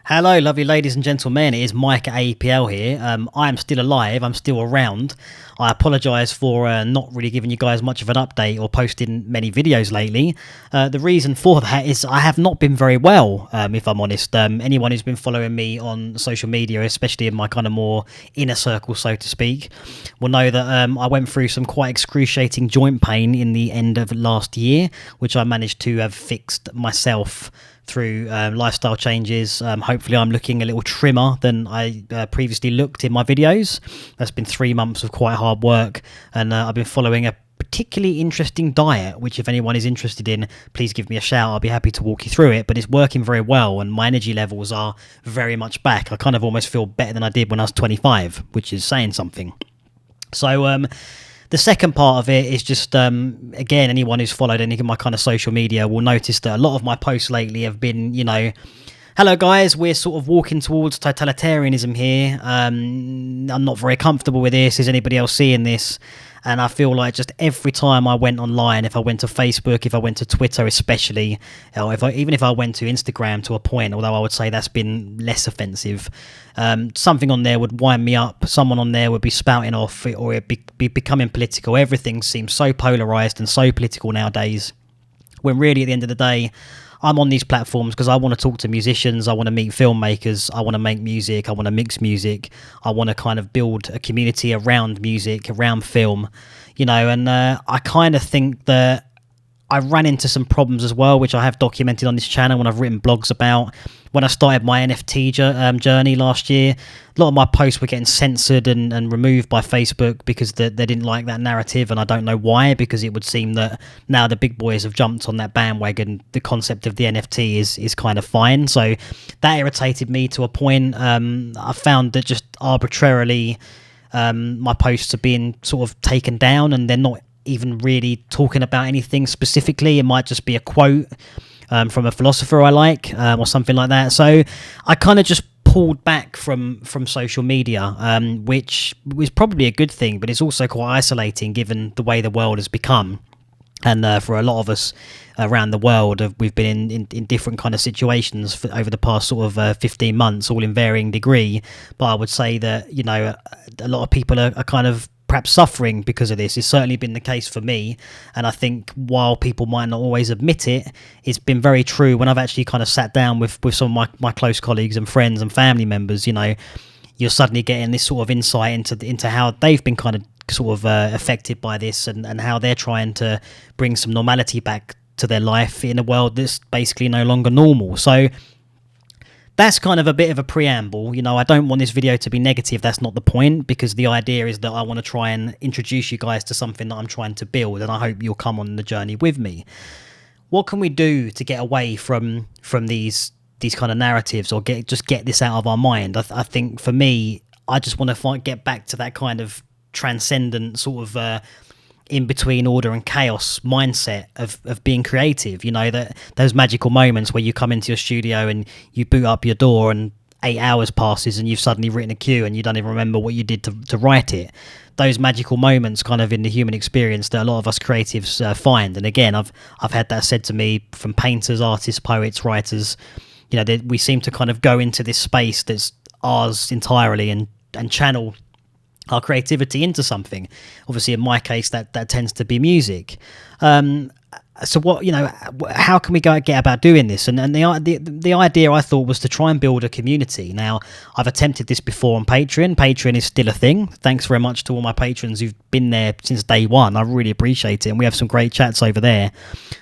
Hello, lovely ladies and gentlemen. It is Mike at APL here. I am still alive. I'm still around. I apologise for not really giving you guys much of an update or posting many videos lately. The reason for that is I have not been very well, if I'm honest. Anyone who's been following me on social media, especially in my kind of more inner circle, so to speak, will know that I went through some quite excruciating joint pain in the end of last year, which I managed to have fixed myself through lifestyle changes. Hopefully I'm looking a little trimmer than I previously looked in my videos. That's been 3 months of quite hard work, and I've been following a particularly interesting diet, which if anyone is interested in, please give me a shout. I'll be happy to walk you through it, but it's working very well and my energy levels are very much back. I kind of almost feel better than I did when I was 25, which is saying something. So the second part of it is just, again, anyone who's followed any of my kind of social media will notice that a lot of my posts lately have been, hello guys, we're sort of walking towards totalitarianism here. I'm not very comfortable with this. Is anybody else seeing this? And I feel like just every time I went online, if I went to Facebook, if I went to Twitter especially, or even if I went to Instagram to a point, although I would say that's been less offensive, something on there would wind me up, someone on there would be spouting off, or it'd be becoming political. Everything seems so polarised and so political nowadays, when really at the end of the day, I'm on these platforms because I want to talk to musicians, I want to meet filmmakers, I want to make music, I want to mix music, I want to kind of build a community around music, around film, and I kind of think that I ran into some problems as well, which I have documented on this channel and I've written blogs about. When I started my NFT journey last year, a lot of my posts were getting censored and removed by Facebook because they didn't like that narrative, and I don't know why, because it would seem that now the big boys have jumped on that bandwagon. The concept of the NFT is kind of fine, so that irritated me to a point. I found that just arbitrarily my posts are being sort of taken down, and they're not even really talking about anything specifically. It might just be a quote from a philosopher I like, or something like that. So I kind of just pulled back from social media, which was probably a good thing, but it's also quite isolating given the way the world has become. And for a lot of us around the world, we've been in different kind of situations over the past sort of 15 months, all in varying degree. But I would say that, a lot of people are kind of perhaps suffering because of this. It's certainly been the case for me, and I think while people might not always admit it, it's been very true when I've actually kind of sat down with some of my close colleagues and friends and family members. You're suddenly getting this sort of insight into how they've been kind of sort of affected by this, and how they're trying to bring some normality back to their life in a world that's basically no longer normal. So that's kind of a bit of a preamble. I don't want this video to be negative. That's not the point, because the idea is that I want to try and introduce you guys to something that I'm trying to build, and I hope you'll come on the journey with me. What can we do to get away from these kind of narratives, or get this out of our mind? I think for me, I just want to get back to that kind of transcendent sort of in between order and chaos mindset of being creative. That those magical moments where you come into your studio and you boot up your door and 8 hours passes and you've suddenly written a cue and you don't even remember what you did to write it. Those magical moments kind of in the human experience that a lot of us creatives find. And again, I've had that said to me from painters, artists, poets, writers. We seem to kind of go into this space that's ours entirely and channel our creativity into something. Obviously in my case that tends to be music. So what, how can we get about doing this? And the idea I thought was to try and build a community. Now, I've attempted this before on Patreon. Patreon is still a thing. Thanks very much to all my patrons who've been there since day one. I really appreciate it, and we have some great chats over there.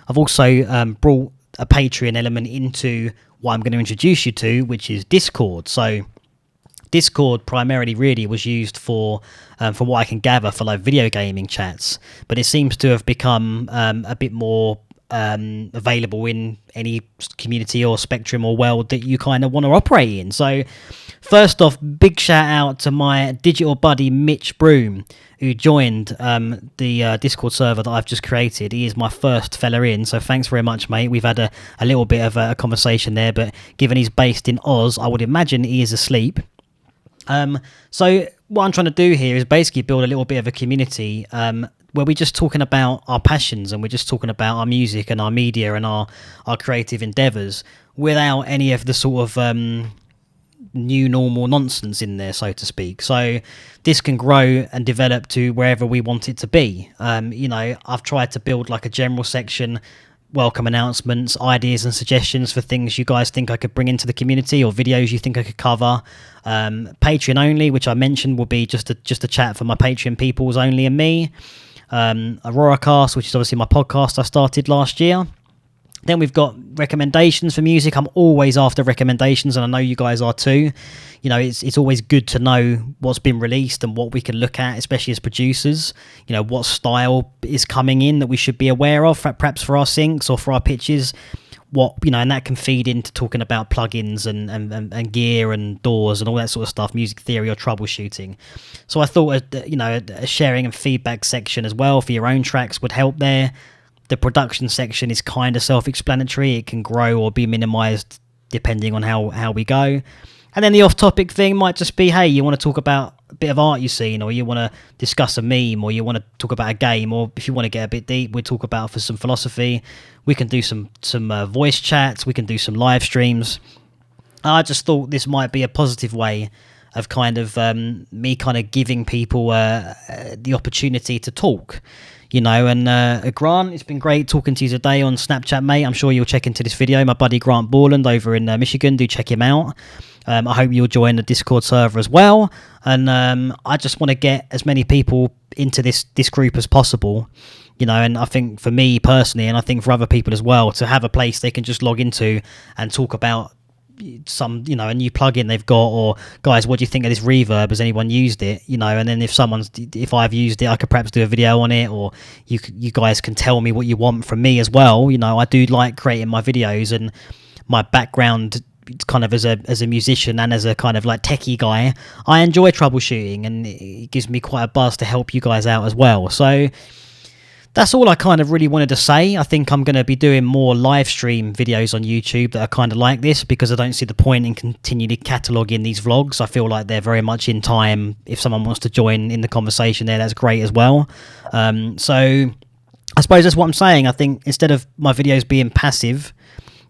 I've also brought a Patreon element into what I'm going to introduce you to, which is Discord. So Discord primarily really was used for what I can gather, for like video gaming chats, but it seems to have become a bit more available in any community or spectrum or world that you kind of want to operate in. So first off, big shout out to my digital buddy Mitch Broom, who joined the Discord server that I've just created. He is my first fella in, so thanks very much, mate. We've had a little bit of a conversation there, but given he's based in Oz, I would imagine he is asleep. So what I'm trying to do here is basically build a little bit of a community where we're just talking about our passions, and we're just talking about our music and our media and our creative endeavours, without any of the sort of new normal nonsense in there, so to speak. So this can grow and develop to wherever we want it to be. I've tried to build like a general section, welcome announcements, ideas and suggestions for things you guys think I could bring into the community, or videos you think I could cover. Patreon only, which I mentioned, will be just a chat for my Patreon peoples only and me. AuroraCast, which is obviously my podcast I started last year. Then we've got recommendations for music. I'm always after recommendations, and I know you guys are too. It's always good to know what's been released and what we can look at, especially as producers. What style is coming in that we should be aware of, perhaps for our syncs or for our pitches. And that can feed into talking about plugins and gear and doors and all that sort of stuff, music theory or troubleshooting. So I thought, a sharing and feedback section as well for your own tracks would help there. The production section is kind of self-explanatory. It can grow or be minimized depending on how we go. And then the off-topic thing might just be, hey, you want to talk about a bit of art you've seen, or you want to discuss a meme, or you want to talk about a game, or if you want to get a bit deep, we talk about for some philosophy. We can do some voice chats. We can do some live streams. I just thought this might be a positive way of me giving people the opportunity to talk. Grant, it's been great talking to you today on Snapchat, mate. I'm sure you'll check into this video. My buddy Grant Borland over in Michigan, do check him out. I hope you'll join the Discord server as well. And I just want to get as many people into this group as possible. And I think for me personally, and I think for other people as well, to have a place they can just log into and talk about some a new plugin they've got, or guys, what do you think of this reverb, has anyone used it, and then if I've used it, I could perhaps do a video on it, or you guys can tell me what you want from me as well. I do like creating my videos, and my background kind of as a musician and as a kind of like techie guy, I enjoy troubleshooting, and it gives me quite a buzz to help you guys out as well. So that's all I kind of really wanted to say. I think I'm going to be doing more live stream videos on YouTube that are kind of like this, because I don't see the point in continually cataloguing these vlogs. I feel like they're very much in time. If someone wants to join in the conversation there, that's great as well. So I suppose that's what I'm saying. I think instead of my videos being passive,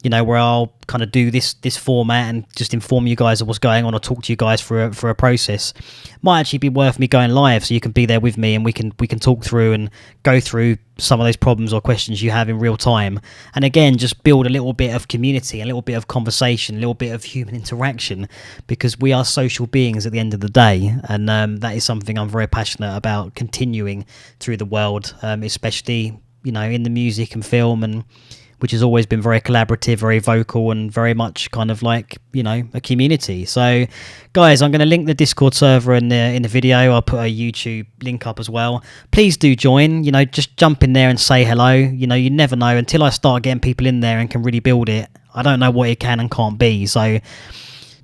where I'll kind of do this format and just inform you guys of what's going on, or talk to you guys for a process, might actually be worth me going live, so you can be there with me, and we can talk through and go through some of those problems or questions you have in real time. And again, just build a little bit of community, a little bit of conversation, a little bit of human interaction, because we are social beings at the end of the day, and that is something I'm very passionate about continuing through the world, especially in the music and film, and which has always been very collaborative, very vocal, and very much kind of like, a community. So, guys, I'm going to link the Discord server in the video. I'll put a YouTube link up as well. Please do join. Just jump in there and say hello. You never know. Until I start getting people in there and can really build it, I don't know what it can and can't be. So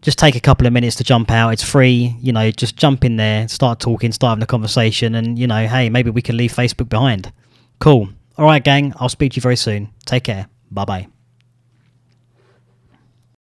just take a couple of minutes to jump out. It's free. Just jump in there, start talking, start having a conversation, and, hey, maybe we can leave Facebook behind. Cool. All right, gang, I'll speak to you very soon. Take care. Bye-bye.